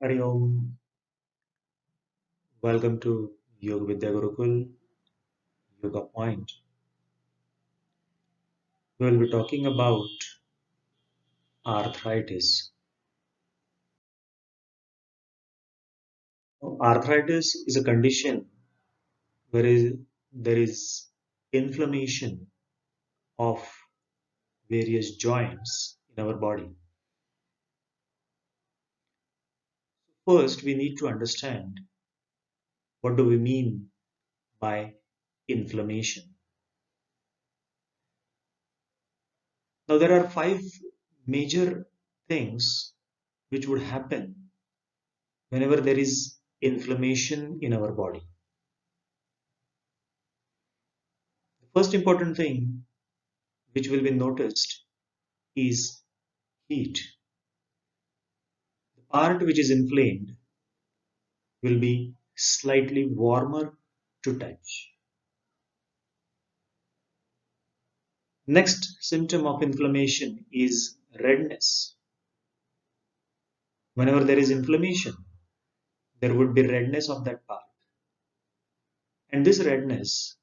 Hari Om. Welcome to Yoga Vidya Gurukul, Yoga Point. We will be talking about arthritis. Arthritis is a condition where there is inflammation of various joints in our body. First, we need to understand what do we mean by inflammation. Now, there are five major things which would happen whenever there is inflammation in our body. First important thing which will be noticed is heat. The part which is inflamed will be slightly warmer to touch. Next symptom of inflammation is redness. Whenever there is inflammation, there would be redness of that part. And this redness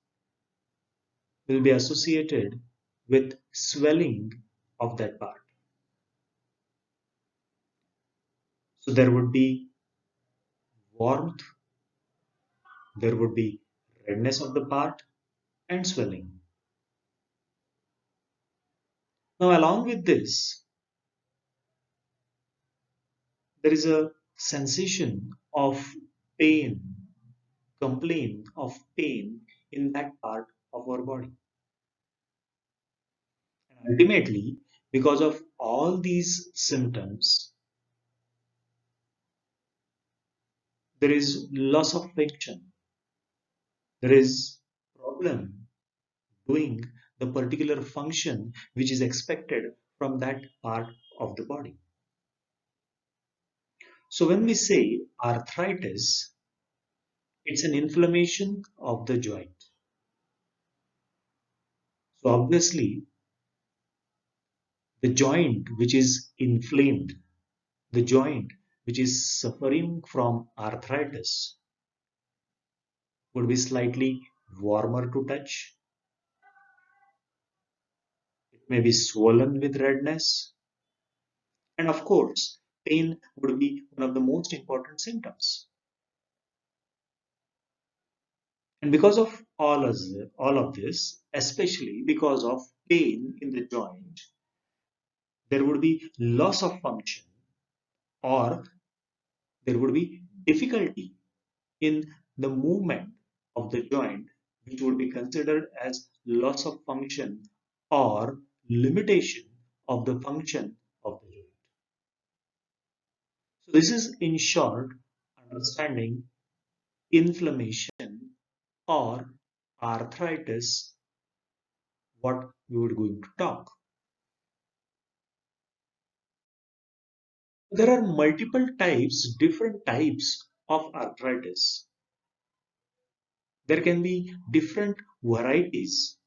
will be associated with swelling of that part. So there would be warmth, there would be redness of the part and swelling. Now along with this, there is a sensation of pain, complaint of pain in that part of our body. And ultimately, because of all these symptoms, there is loss of function. There is problem doing the particular function which is expected from that part of the body. So when we say arthritis, it's an inflammation of the joint. So obviously, the joint which is inflamed, the joint which is suffering from arthritis would be slightly warmer to touch. It may be swollen with redness. And of course, pain would be one of the most important symptoms. And because of all of this, especially because of pain in the joint, there would be loss of function or there would be difficulty in the movement of the joint, which would be considered as loss of function or limitation of the function of the joint. So this is in short understanding inflammation or arthritis, what we were going to talk. There are multiple types, different types of arthritis. There can be different varieties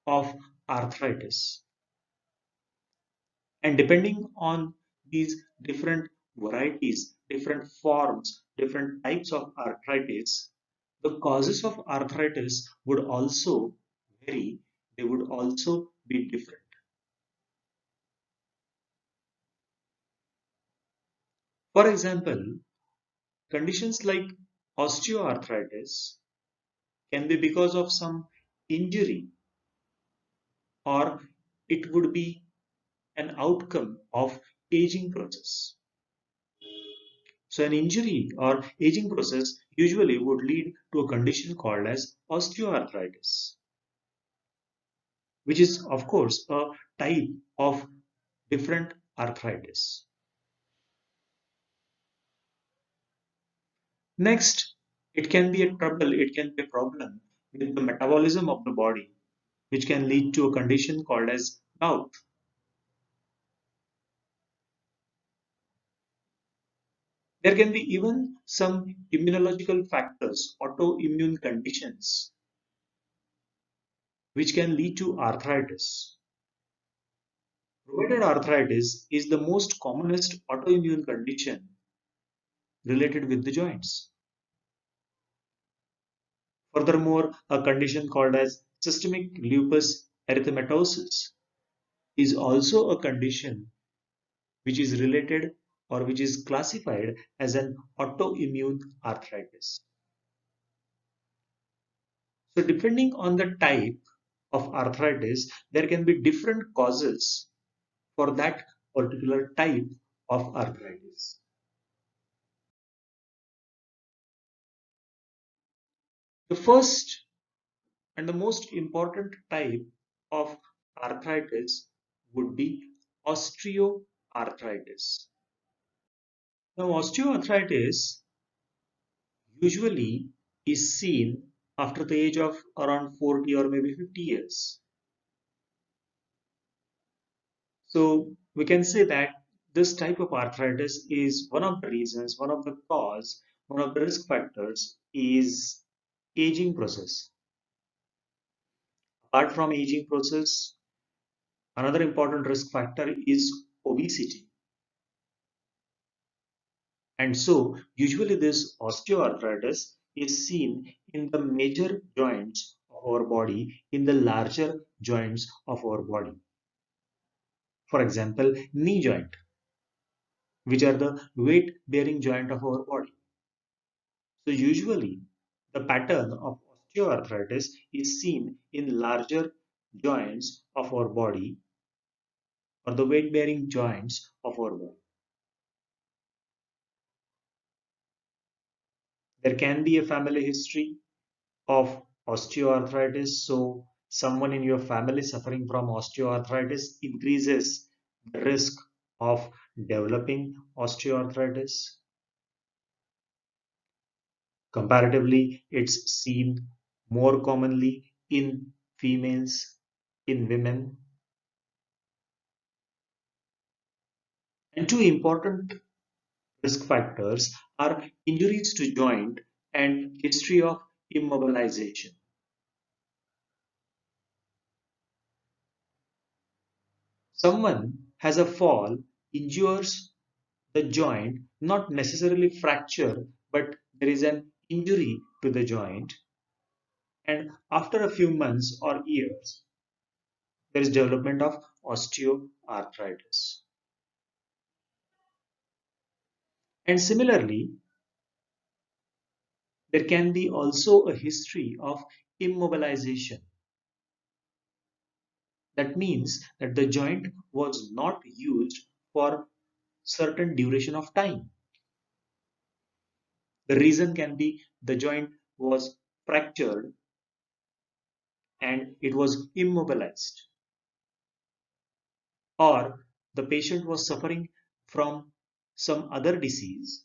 of arthritis. And depending on these different varieties, different forms, different types of arthritis, the causes of arthritis would also vary, they would also be different. For example, conditions like osteoarthritis can be because of some injury or it would be an outcome of aging process. So an injury or aging process usually would lead to a condition called as osteoarthritis, which is of course a type of different arthritis. Next, it can be a problem with the metabolism of the body, which can lead to a condition called as gout. There can be even some immunological factors, autoimmune conditions, which can lead to arthritis. Rheumatoid arthritis is the most commonest autoimmune condition related with the joints. Furthermore, a condition called as systemic lupus erythematosus is also a condition which is related or which is classified as an autoimmune arthritis. So depending on the type of arthritis, there can be different causes for that particular type of arthritis. The first and the most important type of arthritis would be osteoarthritis. Now, osteoarthritis usually is seen after the age of around 40 or maybe 50 years. So we can say that this type of arthritis is one of the reasons, one of the cause, one of the risk factors is aging process. Apart from aging process, another important risk factor is obesity. And so usually this osteoarthritis is seen in the major joints of our body, in the larger joints of our body. For example, knee joint, which are the weight bearing joint of our body. So usually the pattern of osteoarthritis is seen in larger joints of our body or the weight bearing joints of our body. There can be a family history of osteoarthritis. So someone in your family suffering from osteoarthritis increases the risk of developing osteoarthritis. Comparatively, it's seen more commonly in females, in women. And two important risk factors are injuries to joint and history of immobilization. Someone has a fall, injures the joint, not necessarily fracture, but there is an injury to the joint. And after a few months or years, there is development of osteoarthritis. And similarly, there can be also a history of immobilization. That means that the joint was not used for certain duration of time. The reason can be the joint was fractured and it was immobilized, or the patient was suffering from some other disease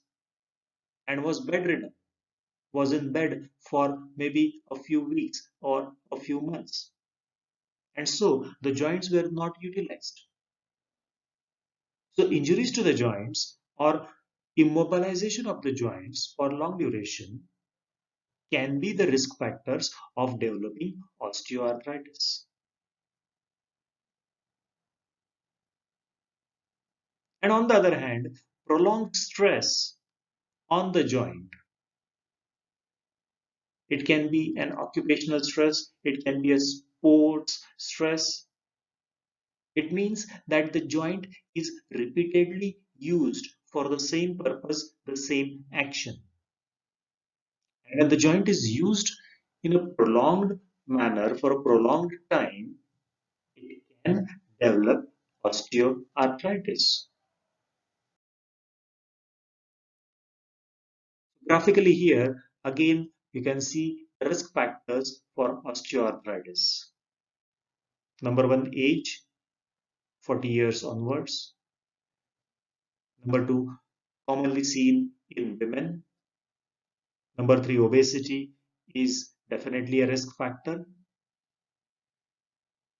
and was bedridden, was in bed for maybe a few weeks or a few months. And so the joints were not utilized. So injuries to the joints or immobilization of the joints for long duration can be the risk factors of developing osteoarthritis. And on the other hand, prolonged stress on the joint. It can be an occupational stress, it can be a sports stress. It means that the joint is repeatedly used for the same purpose, the same action. And when the joint is used in a prolonged manner for a prolonged time, it can develop osteoarthritis. Graphically here, again, you can see the risk factors for osteoarthritis. Number one, age, 40 years onwards. Number two, commonly seen in women. Number three, obesity is definitely a risk factor.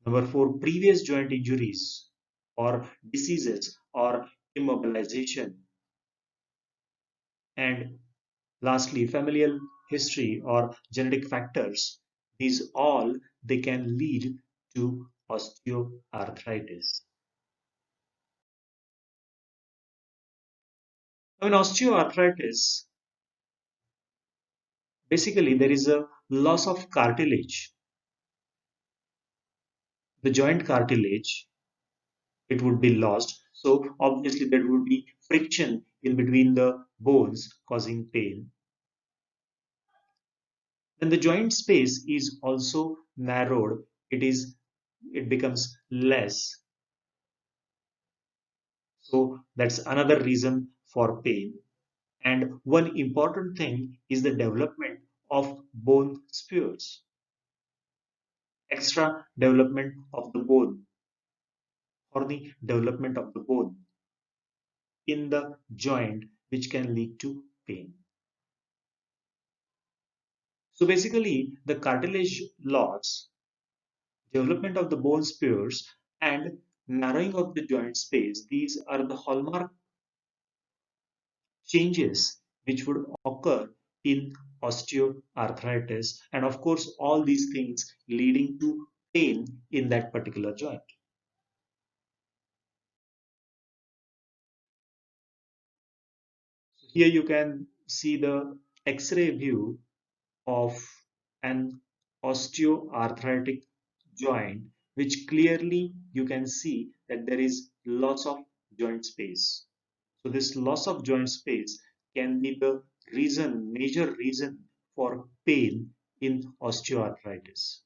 Number four, previous joint injuries or diseases or immobilization. And lastly, familial history or genetic factors. These all they can lead to osteoarthritis. 'Arthritis. Now, in osteoarthritis, basically there is a loss of cartilage. The joint cartilage, it would be lost. So obviously there would be friction in between the bones causing pain. When the joint space is also narrowed, it becomes less. So that's another reason for pain. And one important thing is the development of bone spurs, extra development of the bone or the development of the bone in the joint, which can lead to pain. So basically, the cartilage loss, development of the bone spurs, and narrowing of the joint space, these are the hallmark changes which would occur in osteoarthritis, and of course all these things leading to pain in that particular joint. Here you can see the X-ray view of an osteoarthritic joint, which clearly you can see that there is loss of joint space. So this loss of joint space can be the major reason for pain in osteoarthritis.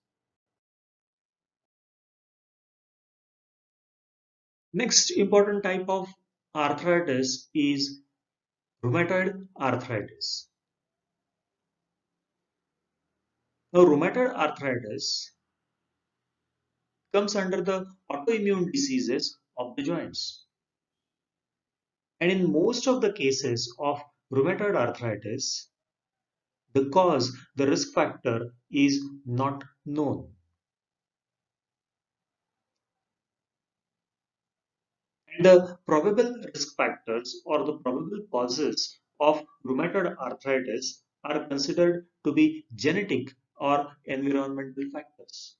Next important type of arthritis is rheumatoid arthritis. Now, rheumatoid arthritis comes under the autoimmune diseases of the joints. And in most of the cases of rheumatoid arthritis, the risk factor is not known. And the probable risk factors or the probable causes of rheumatoid arthritis are considered to be genetic or environmental factors.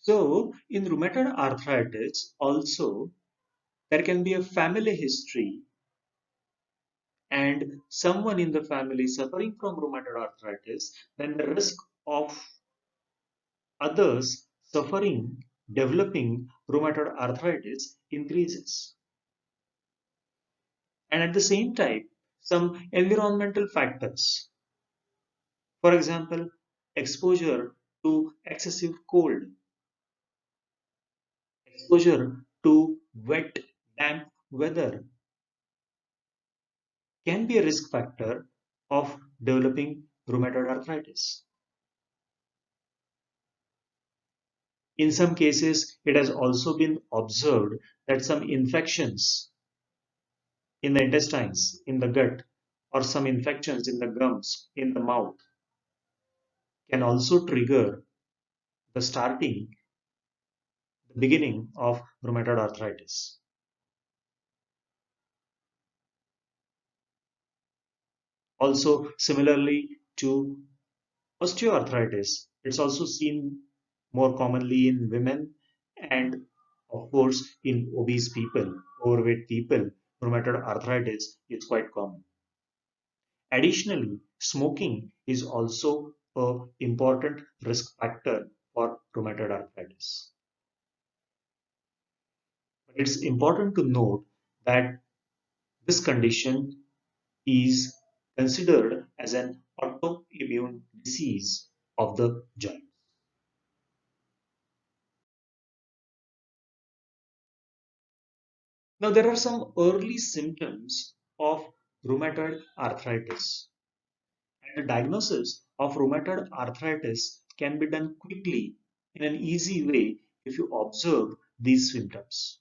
So, in rheumatoid arthritis, also there can be a family history and someone in the family suffering from rheumatoid arthritis, then the risk of others suffering, developing rheumatoid arthritis increases. And at the same time, some environmental factors, for example, exposure to excessive cold, exposure to wet, damp weather can be a risk factor of developing rheumatoid arthritis. In some cases, it has also been observed that some infections in the intestines, in the gut, or some infections in the gums, in the mouth, can also trigger the beginning of rheumatoid arthritis. Also, similarly to osteoarthritis, it's also seen more commonly in women and, of course, in obese people, overweight people. Rheumatoid arthritis is quite common. Additionally, smoking is also an important risk factor for rheumatoid arthritis. But it's important to note that this condition is considered as an autoimmune disease of the joint. Now, there are some early symptoms of rheumatoid arthritis. And the diagnosis of rheumatoid arthritis can be done quickly in an easy way if you observe these symptoms.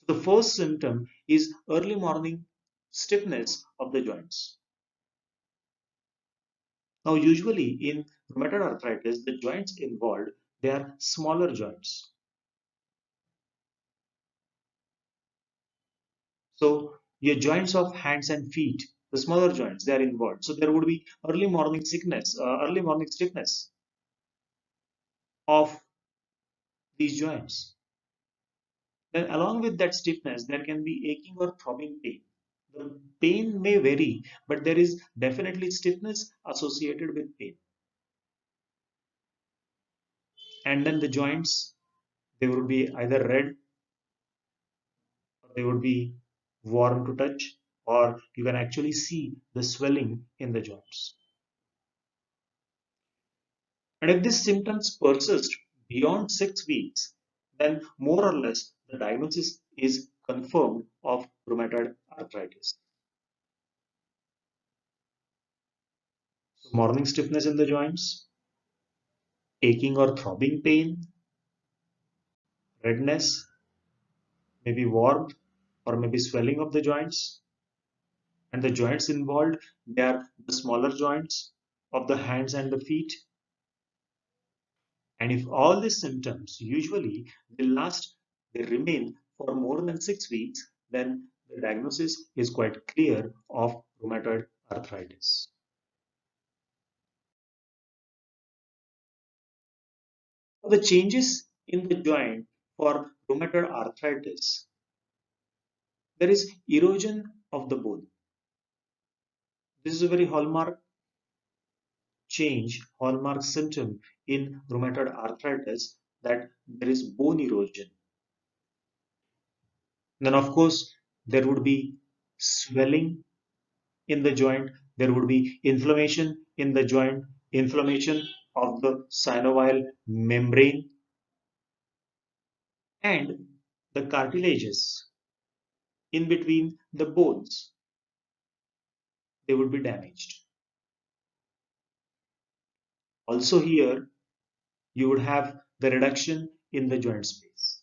So the first symptom is early morning stiffness of the joints. Now, usually in rheumatoid arthritis, the joints involved, they are smaller joints. So your joints of hands and feet, the smaller joints, they are involved. So there would be early morning stiffness of these joints. Then along with that stiffness, there can be aching or throbbing pain. The pain may vary, but there is definitely stiffness associated with pain. And then the joints, they would be either red, or they would be warm to touch, or you can actually see the swelling in the joints. And if these symptoms persist beyond 6 weeks, then more or less the diagnosis is confirmed of rheumatoid arthritis. So morning stiffness in the joints, aching or throbbing pain, redness, maybe warmth, or maybe swelling of the joints. And the joints involved, they are the smaller joints of the hands and the feet. And if all these symptoms usually they remain for more than 6 weeks, then the diagnosis is quite clear of rheumatoid arthritis. The changes in the joint for rheumatoid arthritis, there is erosion of the bone. This is a very hallmark symptom in rheumatoid arthritis, that there is bone erosion. Then, of course, there would be swelling in the joint, there would be inflammation in the joint, inflammation of the synovial membrane, and the cartilages in between the bones, they would be damaged. Also here, you would have the reduction in the joint space.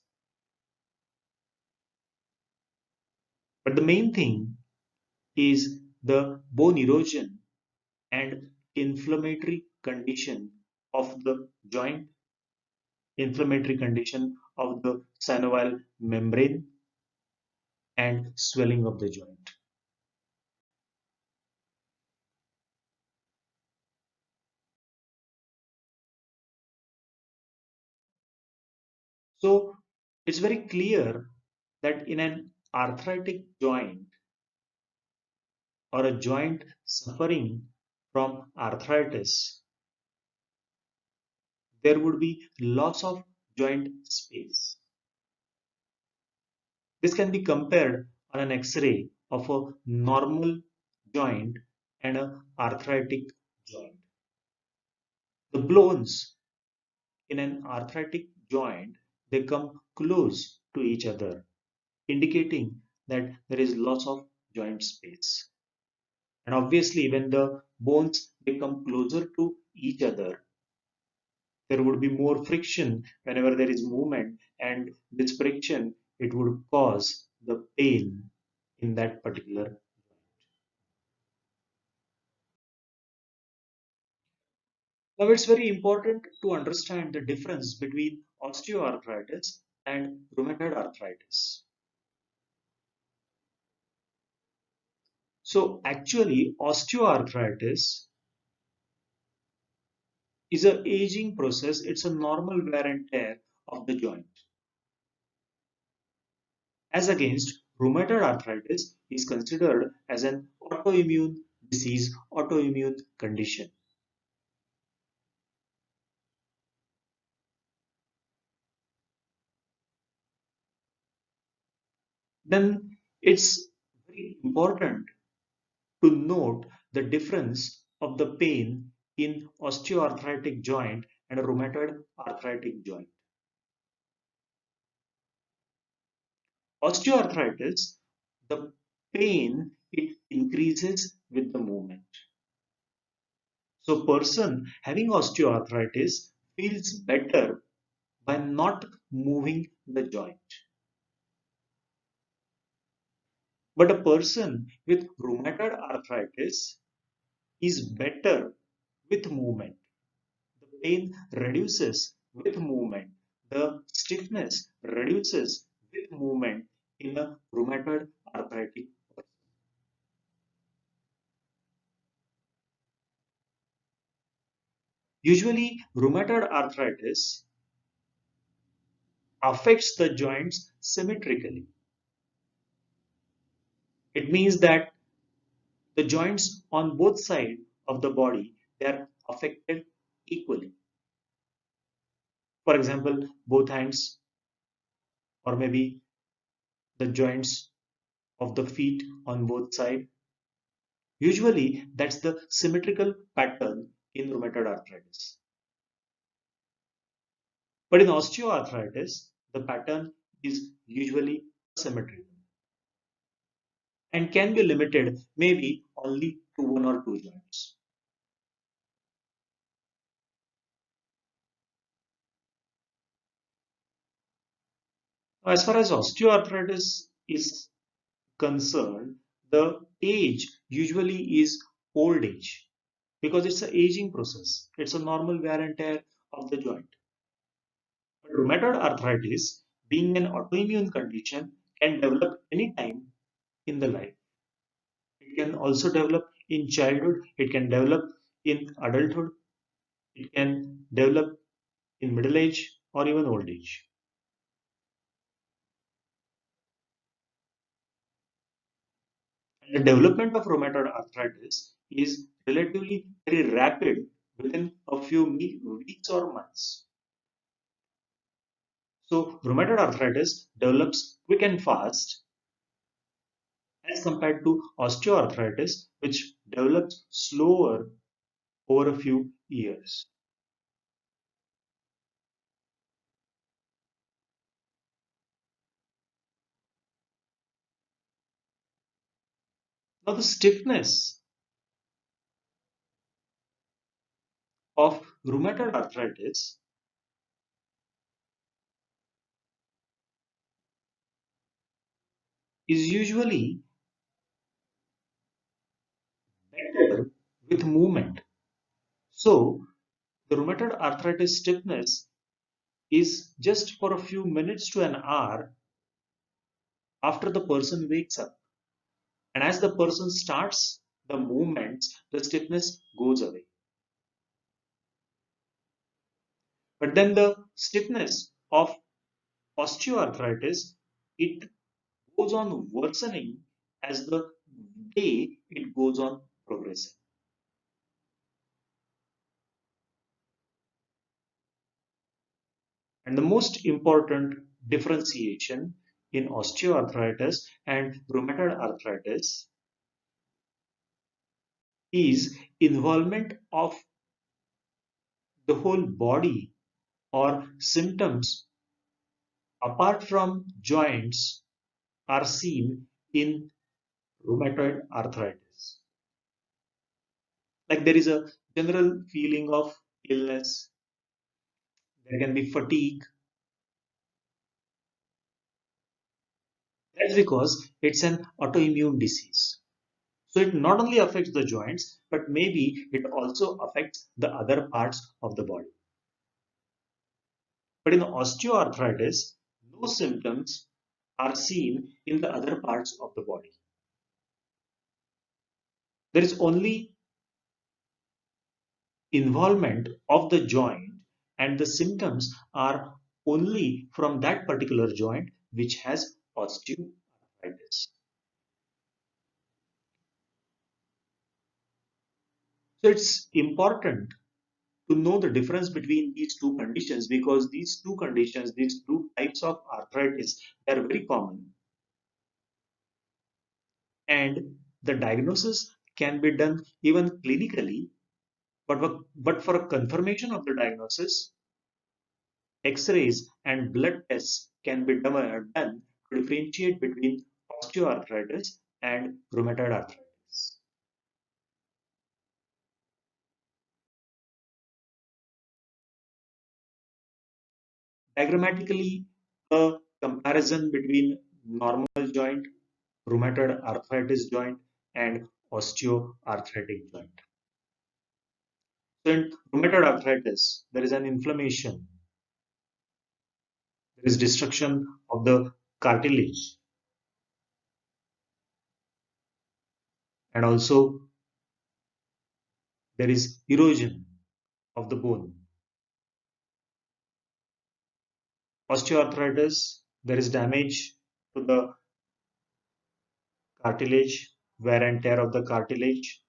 But the main thing is the bone erosion and inflammatory condition of the joint, inflammatory condition of the synovial membrane, and swelling of the joint. So it's very clear that in an arthritic joint, or a joint suffering from arthritis, there would be loss of joint space. This can be compared on an X-ray of a normal joint and an arthritic joint. The bones in an arthritic joint, they come close to each other, indicating that there is loss of joint space. And obviously, when the bones they come closer to each other, there would be more friction whenever there is movement, and this friction, it would cause the pain in that particular joint. Now, it's very important to understand the difference between osteoarthritis and rheumatoid arthritis. So actually, osteoarthritis is a aging process. It's a normal wear and tear of the joint. As against rheumatoid arthritis is considered as an autoimmune disease, autoimmune condition. Then it's very important to note the difference of the pain in osteoarthritic joint and a rheumatoid arthritic joint. Osteoarthritis, the pain, it increases with the movement. So person having osteoarthritis feels better by not moving the joint. But a person with rheumatoid arthritis is better with movement. The pain reduces with movement. The stiffness reduces with movement in a rheumatoid arthritic person. Usually, rheumatoid arthritis affects the joints symmetrically. It means that the joints on both sides of the body, they are affected equally. For example, both hands, or maybe the joints of the feet on both sides. Usually, that's the symmetrical pattern in rheumatoid arthritis. But in osteoarthritis, the pattern is usually asymmetrical and can be limited maybe only to one or two joints. As far as osteoarthritis is concerned, the age usually is old age because it's an aging process. It's a normal wear and tear of the joint. But rheumatoid arthritis, being an autoimmune condition, can develop anytime in the life. It can also develop in childhood, it can develop in adulthood, it can develop in middle age or even old age. And the development of rheumatoid arthritis is relatively very rapid within a few weeks or months. So, rheumatoid arthritis develops quick and fast as compared to osteoarthritis, which develops slower over a few years. Now, the stiffness of rheumatoid arthritis is usually better with movement. So, the rheumatoid arthritis stiffness is just for a few minutes to an hour after the person wakes up. And as the person starts the movements, the stiffness goes away. But then the stiffness of osteoarthritis, it goes on worsening as the day it goes on progressing. And the most important differentiation in osteoarthritis and rheumatoid arthritis is involvement of the whole body or symptoms apart from joints are seen in rheumatoid arthritis. Like there is a general feeling of illness, there can be fatigue. That's because it's an autoimmune disease. So it not only affects the joints, but maybe it also affects the other parts of the body. But in osteoarthritis, no symptoms are seen in the other parts of the body. There is only involvement of the joint, and the symptoms are only from that particular joint which has osteoarthritis. So it's important to know the difference between these two conditions because these two conditions, these two types of arthritis, they are very common. And the diagnosis can be done even clinically, but for a confirmation of the diagnosis, X-rays and blood tests can be done to differentiate between osteoarthritis and rheumatoid arthritis. Diagrammatically, a comparison between normal joint, rheumatoid arthritis joint, and osteoarthritic joint. So in rheumatoid arthritis, there is an inflammation, there is destruction of the cartilage, and also there is erosion of the bone. Osteoarthritis, there is damage to the cartilage, wear and tear of the cartilage,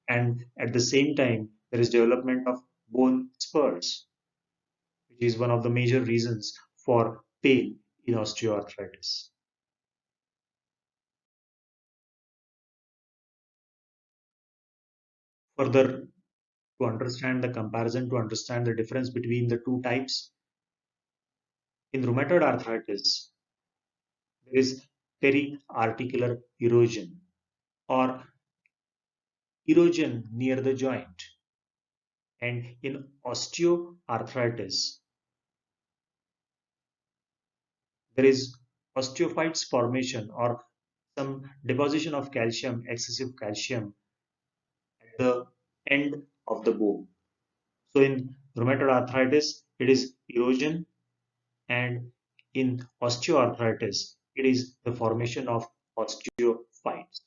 and at the same time, there is development of bone spurs, which is one of the major reasons for pain in osteoarthritis. Further, to understand the comparison, to understand the difference between the two types, in rheumatoid arthritis, there is periarticular erosion or erosion near the joint. And in osteoarthritis, there is osteophytes formation or some deposition of calcium, excessive calcium at the end of the bone. So in rheumatoid arthritis, it is erosion, and in osteoarthritis, it is the formation of osteophytes.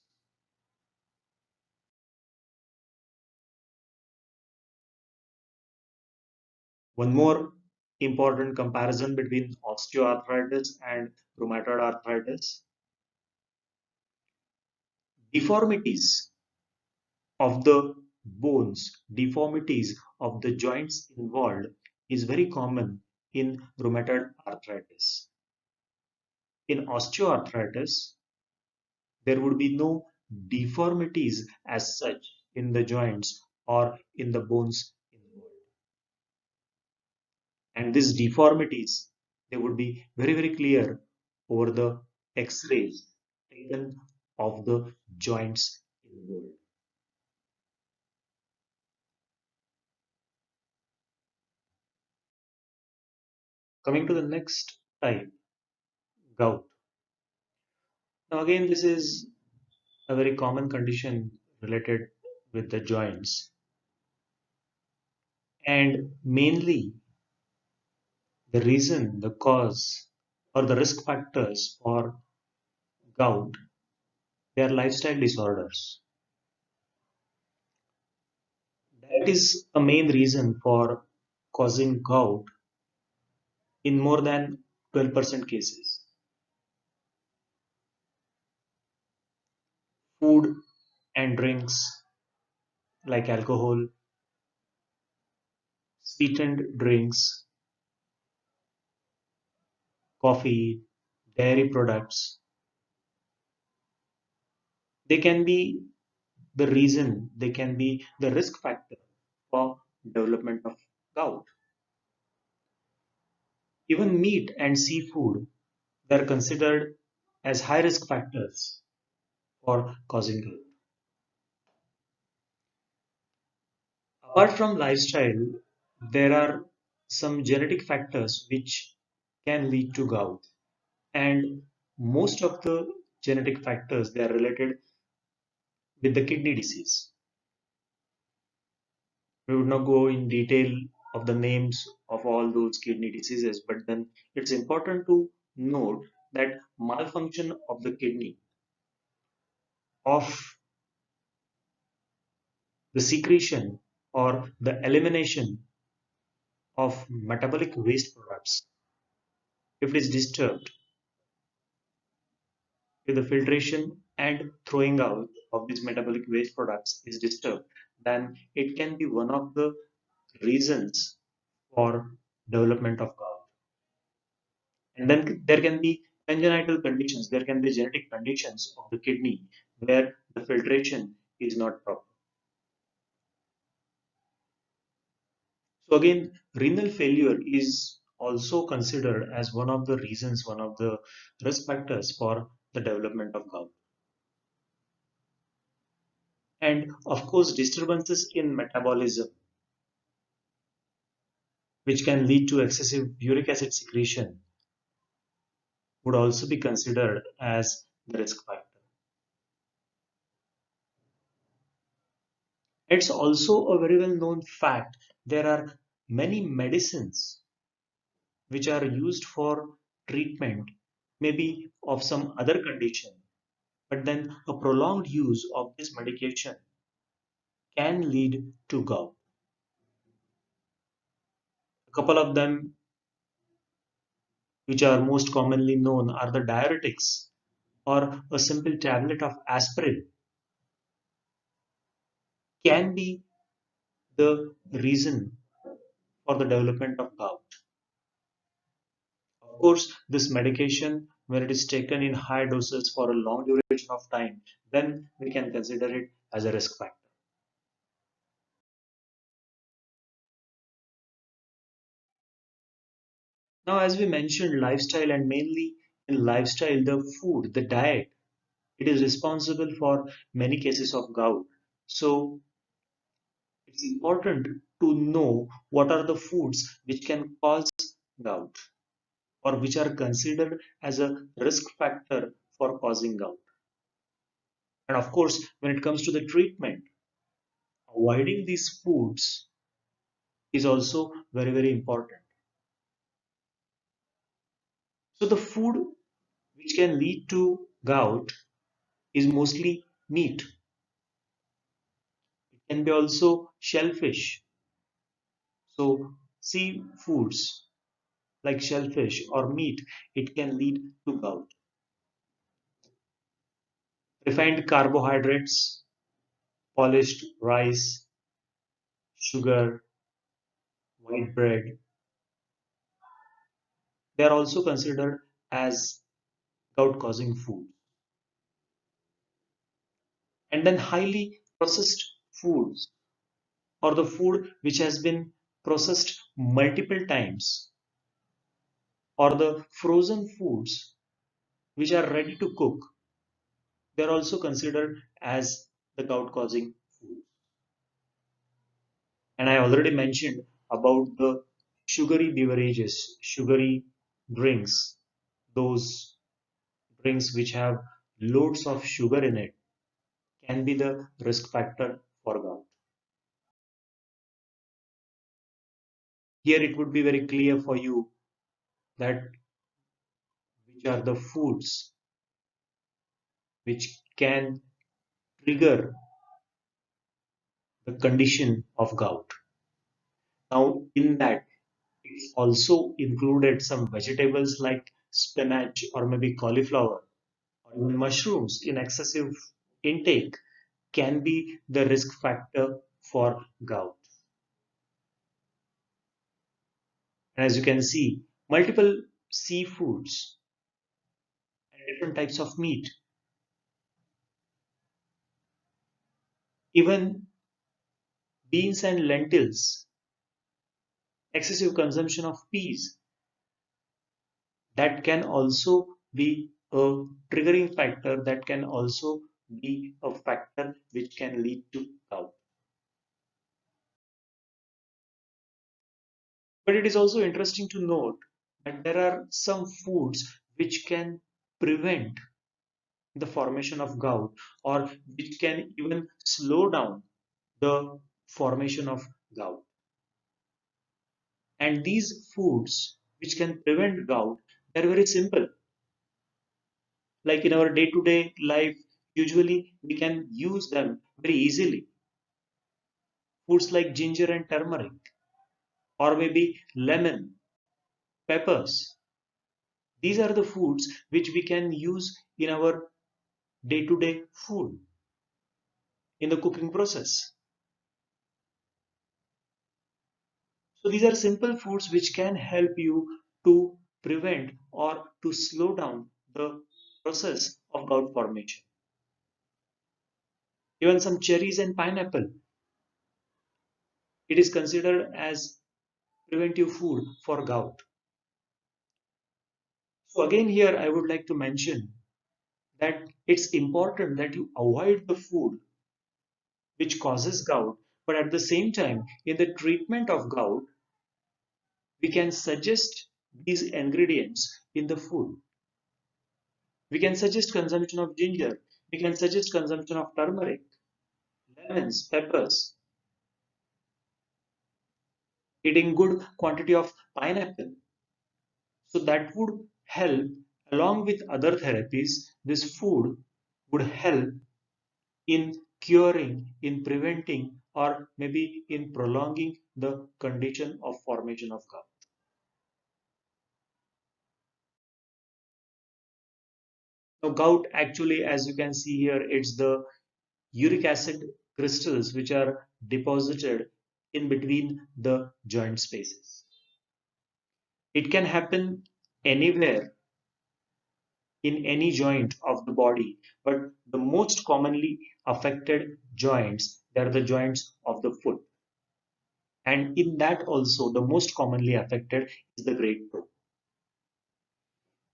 One more important comparison between osteoarthritis and rheumatoid arthritis: deformities of the bones, deformities of the joints involved is very common in rheumatoid arthritis. In osteoarthritis, there would be no deformities as such in the joints or in the bones involved. And these deformities, they would be very, very clear over the X-rays taken of the joints involved. Coming to the next type, gout. Now again, this is a very common condition related with the joints, and mainly the reason, the cause, or the risk factors for gout, they are lifestyle disorders. That is a main reason for causing gout in more than 12% cases. Food and drinks like alcohol, sweetened drinks, coffee, dairy products, they can be the reason, they can be the risk factor for development of gout. Even meat and seafood, they are considered as high risk factors for causing gout. Apart from lifestyle, there are some genetic factors which can lead to gout, and most of the genetic factors, they are related with the kidney disease. We would not go in detail of the names of all those kidney diseases, but then it's important to note that malfunction of the kidney, of the secretion or the elimination of metabolic waste products, if it is disturbed, if the filtration and throwing out of these metabolic waste products is disturbed, then it can be one of the reasons for development of gout. And then there can be congenital conditions, there can be genetic conditions of the kidney where the filtration is not proper. So again, renal failure is also considered as one of the reasons, one of the risk factors for the development of gout. And of course, disturbances in metabolism, which can lead to excessive uric acid secretion, would also be considered as the risk factor. It's also a very well known fact there are many medicines which are used for treatment, maybe of some other condition, but then a prolonged use of this medication can lead to gout. A couple of them which are most commonly known are the diuretics or a simple tablet of aspirin, can be the reason for the development of gout. Of course, this medication, when it is taken in high doses for a long duration of time, then we can consider it as a risk factor. Now, as we mentioned, lifestyle, and mainly in lifestyle, the food, the diet, it is responsible for many cases of gout. So, it's important to know what are the foods which can cause gout or which are considered as a risk factor for causing gout. And of course, when it comes to the treatment, avoiding these foods is also very, very important. So, the food which can lead to gout is mostly meat. It can be also shellfish. So, seafoods like shellfish or meat, it can lead to gout. Refined carbohydrates, polished rice, sugar, white bread, they are also considered as gout causing food. And then highly processed foods or the food which has been processed multiple times or the frozen foods which are ready to cook, they are also considered as the gout causing food. And I already mentioned about the sugary beverages, sugary drinks, those drinks which have loads of sugar in it can be the risk factor for gout. Here it would be very clear for you that which are the foods which can trigger the condition of gout. Now, in that, it's also included some vegetables like spinach or maybe cauliflower or even mushrooms in excessive intake can be the risk factor for gout. And as you can see, multiple seafoods and different types of meat, even beans and lentils, excessive consumption of peas, that can also be a triggering factor, that can also be a factor which can lead to gout. But it is also interesting to note that there are some foods which can prevent the formation of gout or which can even slow down the formation of gout. And these foods which can prevent gout, they're very simple. Like in our day-to-day life, usually we can use them very easily. Foods like ginger and turmeric, or maybe lemon, peppers. These are the foods which we can use in our day-to-day food, in the cooking process. So these are simple foods which can help you to prevent or to slow down the process of gout formation. Even some cherries and pineapple, it is considered as preventive food for gout. So again here I would like to mention that it's important that you avoid the food which causes gout, but at the same time in the treatment of gout we can suggest these ingredients in the food. We can suggest consumption of ginger, we can suggest consumption of turmeric, lemons, peppers, eating good quantity of pineapple. So that would help along with other therapies. This food would help in curing, in preventing, or maybe in prolonging the condition of formation of gout. Now, gout actually, as you can see here, it's the uric acid crystals which are deposited in between the joint spaces. It can happen anywhere in any joint of the body, but the most commonly affected joints, they are the joints of the foot. And in that also, the most commonly affected is the great toe.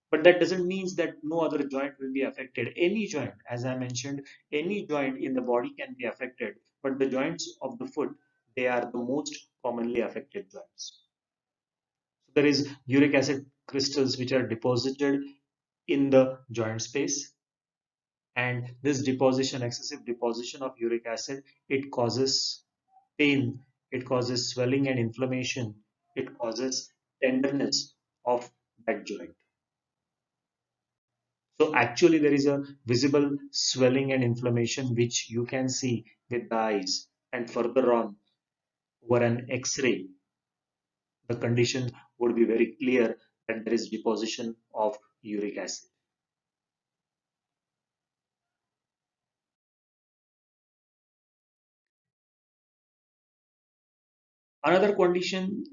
But that doesn't mean that no other joint will be affected. Any joint, as I mentioned, any joint in the body can be affected, but the joints of the foot, they are the most commonly affected joints. So there is uric acid crystals which are deposited in the joint space, and this deposition, excessive deposition of uric acid, it causes pain, it causes swelling and inflammation, it causes tenderness of that joint. So actually there is a visible swelling and inflammation which you can see with the eyes, and further on over an X-ray the condition would be very clear that there is deposition of uric acid. Another condition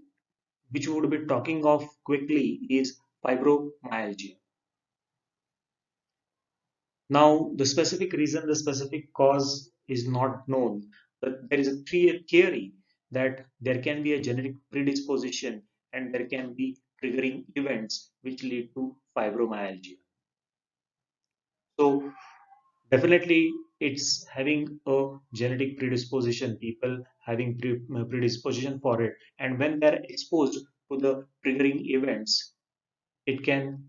which we would be talking of quickly is fibromyalgia. Now, the specific reason, the specific cause is not known. But there is a clear theory that there can be a genetic predisposition and there can be triggering events which lead to fibromyalgia. So, definitely, it's having a genetic predisposition, people having predisposition for it. And when they're exposed to the triggering events, it can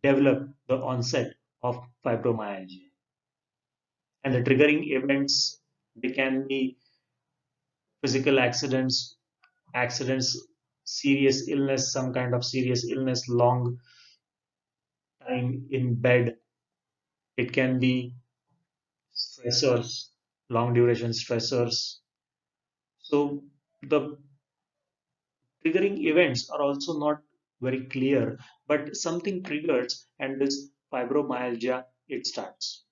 develop the onset of fibromyalgia. And the triggering events, they can be physical accidents, serious illness, some kind of serious illness, long time in bed. It can be stressors, long duration stressors. So the triggering events are also not very clear, but something triggers and this fibromyalgia, it starts.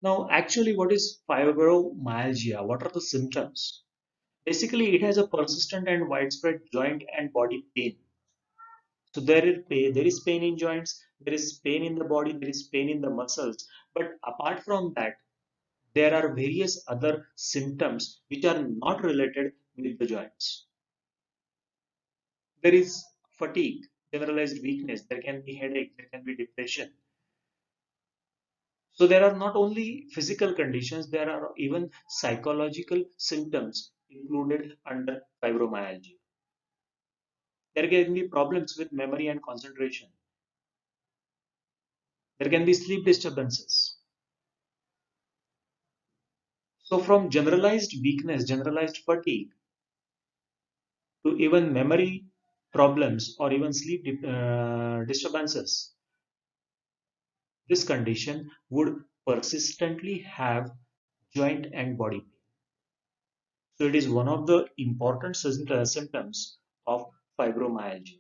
Now, actually, what is fibromyalgia? What are the symptoms? Basically, it has a persistent and widespread joint and body pain. So there is pain in joints, there is pain in the body, there is pain in the muscles. But apart from that, there are various other symptoms which are not related with the joints. There is fatigue, generalized weakness, there can be headache, there can be depression. So there are not only physical conditions, there are even psychological symptoms included under fibromyalgia. There can be problems with memory and concentration. There can be sleep disturbances. So from generalized weakness, generalized fatigue, to even memory problems or even sleep disturbances, this condition would persistently have joint and body pain. So it is one of the important symptoms of fibromyalgia.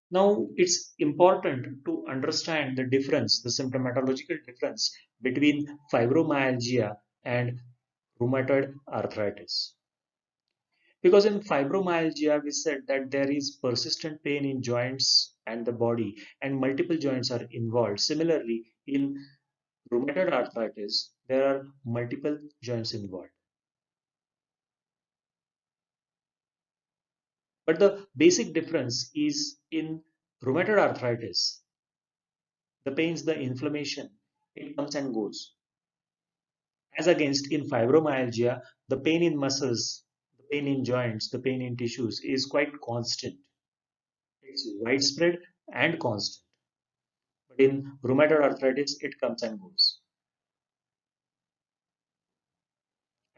Now, it's important to understand the difference, the symptomatological difference between fibromyalgia and rheumatoid arthritis. Because in fibromyalgia, we said that there is persistent pain in joints and the body, and multiple joints are involved. Similarly, in rheumatoid arthritis, there are multiple joints involved. But the basic difference is in rheumatoid arthritis, the pains, the inflammation, it comes and goes. As against in fibromyalgia, the pain in muscles, the pain in joints, the pain in tissues is quite constant. It's widespread and constant. But in rheumatoid arthritis, it comes and goes.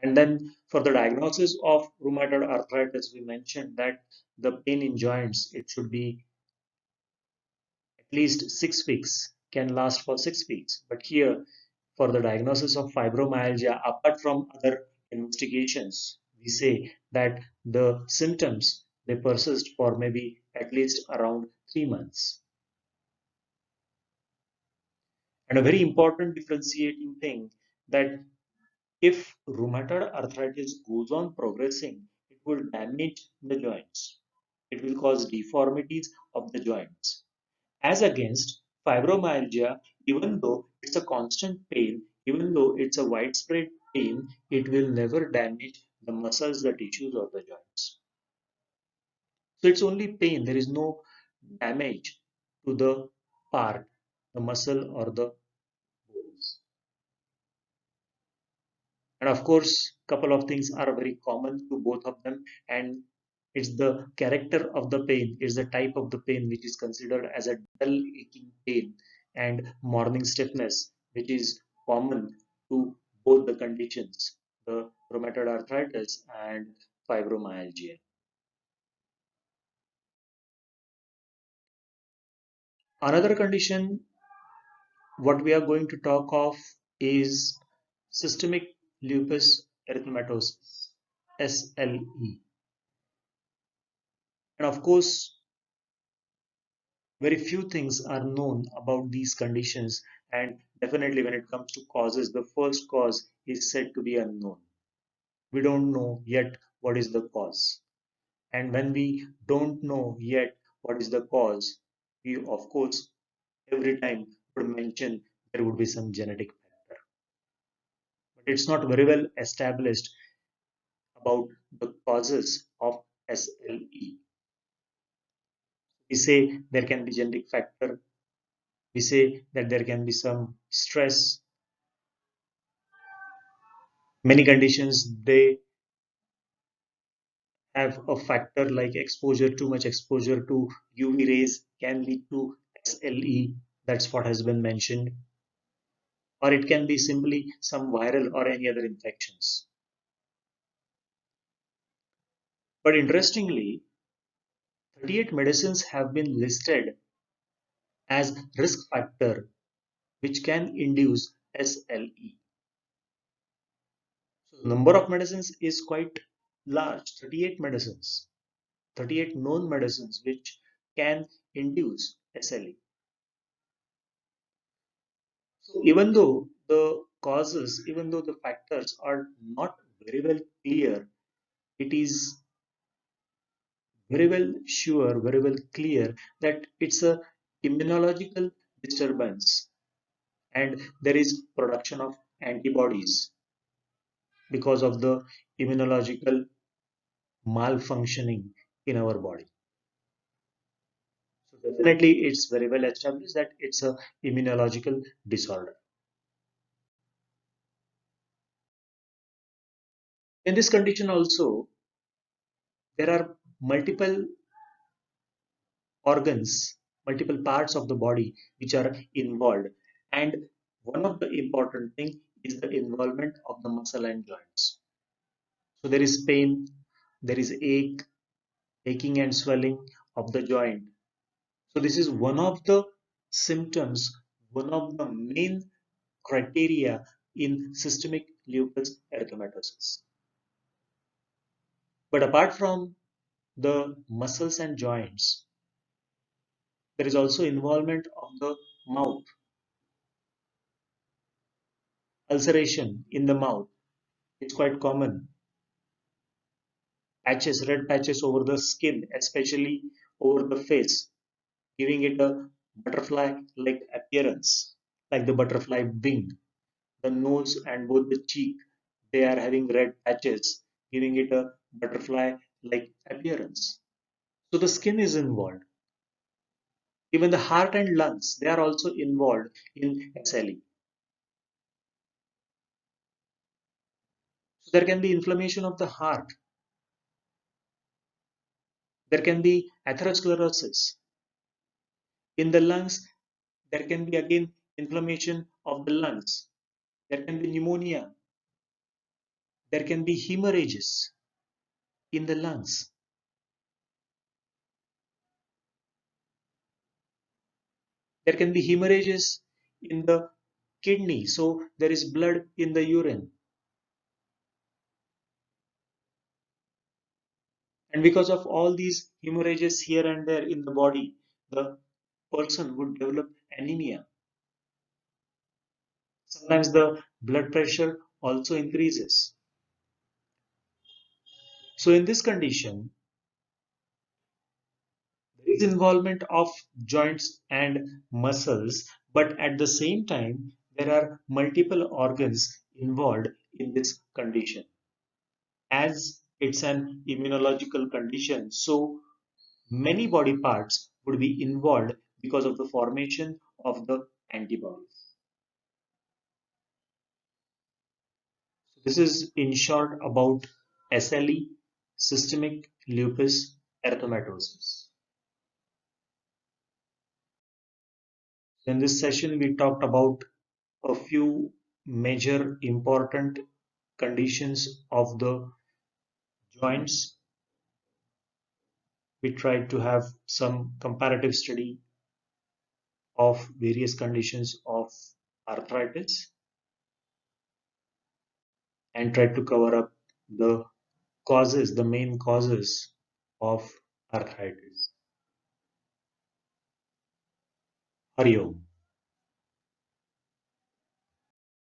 And then for the diagnosis of rheumatoid arthritis, we mentioned that the pain in joints, it should be at least 6 weeks, can last for 6 weeks. But here, for the diagnosis of fibromyalgia, apart from other investigations, we say that the symptoms they persist for maybe at least around 3 months. And a very important differentiating thing that if rheumatoid arthritis goes on progressing, it will damage the joints. It will cause deformities of the joints. As against fibromyalgia, even though it's a constant pain, even though it's a widespread pain, it will never damage the muscles, the tissues, or the joints. So it's only pain, there is no damage to the part, the muscle, or the bones. And of course, couple of things are very common to both of them, and it's the character of the pain, it's the type of the pain which is considered as a dull aching pain, and morning stiffness, which is common to both the conditions, the rheumatoid arthritis and fibromyalgia. Another condition what we are going to talk of is systemic lupus erythematosus, SLE. And of course, very few things are known about these conditions, and definitely when it comes to causes, the first cause is said to be unknown. We don't know yet what is the cause. And when we don't know yet what is the cause, we of course every time would mention there would be some genetic factor. But it's not very well established about the causes of SLE. We say there can be genetic factor, we say that there can be some stress. Many conditions they have a factor like exposure, too much exposure to UV rays can lead to SLE. That's what has been mentioned. Or it can be simply some viral or any other infections. But interestingly, 38 medicines have been listed as risk factor which can induce SLE. So the number of medicines is quite large, 38 medicines, 38 known medicines which can induce SLE. So even though the causes, even though the factors are not very well clear, it is very well sure, very well clear that it's a immunological disturbance and there is production of antibodies because of the immunological malfunctioning in our body. So definitely it's very well established that it's a immunological disorder. In this condition also, there are multiple organs, multiple parts of the body which are involved. And one of the important thing is the involvement of the muscle and joints. So there is pain, there is aching and swelling of the joint. So this is one of the symptoms, one of the main criteria in systemic lupus erythematosus. But apart from the muscles and joints, there is also involvement of the mouth, ulceration in the mouth. It's quite common. Patches, red patches over the skin, especially over the face, giving it a butterfly-like appearance, like the butterfly wing. The nose and both the cheek, they are having red patches, giving it a butterfly-like appearance. So the skin is involved. Even the heart and lungs, they are also involved in SLE. So there can be inflammation of the heart. There can be atherosclerosis. In the lungs, there can be again inflammation of the lungs. There can be pneumonia. There can be hemorrhages in the lungs. There can be hemorrhages in the kidney. So there is blood in the urine. And because of all these hemorrhages here and there in the body, the person would develop anemia. Sometimes the blood pressure also increases. So in this condition, there is involvement of joints and muscles, but at the same time, there are multiple organs involved in this condition. As it's an immunological condition, so many body parts would be involved because of the formation of the antibodies. This is in short about SLE, systemic lupus erythematosus. In this session, we talked about a few major important conditions of the joints. We tried to have some comparative study of various conditions of arthritis and tried to cover up the causes, the main causes of arthritis. Hari Om.